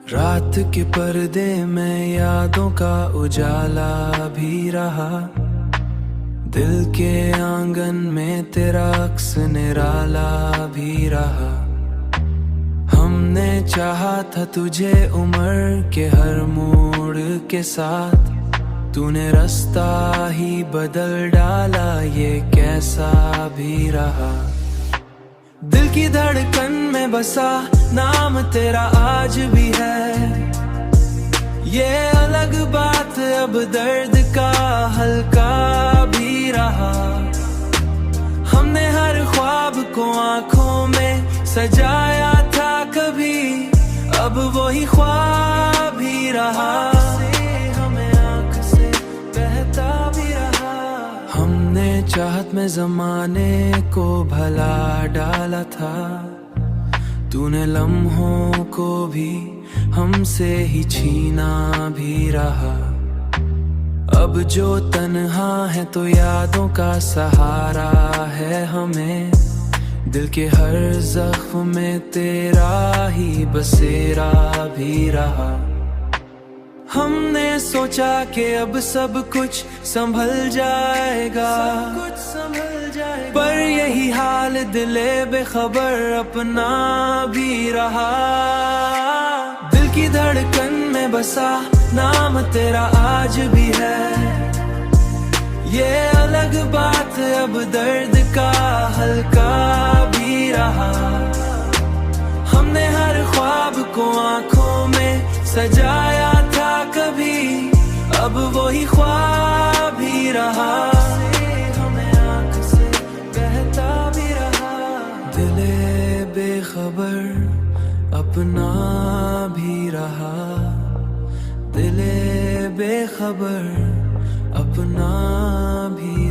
रात के पर्दे में यादों का उजाला भी रहा। दिल के आंगन में तेरा अक्स निराला भी रहा। हमने चाहा था तुझे उम्र के हर मोड़ के साथ, तूने रास्ता ही बदल डाला, ये कैसा भी रहा। दिल की धड़कन में बसा नाम तेरा आज भी है, ये अलग बात अब दर्द का हल्का भी रहा। हमने हर ख्वाब को आंखों में सजाया था कभी, अब वही ख्वाब ही रहा। हमें आंख से बहता भी रहा। हमने चाहत में जमाने को भला डाला था, तूने लम्हों को भी हमसे ही छीना भी रहा। अब जो तन्हा है तो यादों का सहारा है हमें, दिल के हर जख्म में तेरा ही बसेरा भी रहा। हमने सोचा कि अब सब कुछ संभल जाएगा, पर यही हाल दिले बेखबर अपना भी रहा। दिल की धड़कन में बसा नाम तेरा आज भी है, ये अलग बात अब दर्द का हल्का भी रहा। हमने हर ख्वाब को आंखों में सजाया था कभी, अब वही ख्वाब ही रहा। हमें आंख से बहता भी रहा। दिले बेखबर अपना भी रहा, दिले बेखबर अपना भी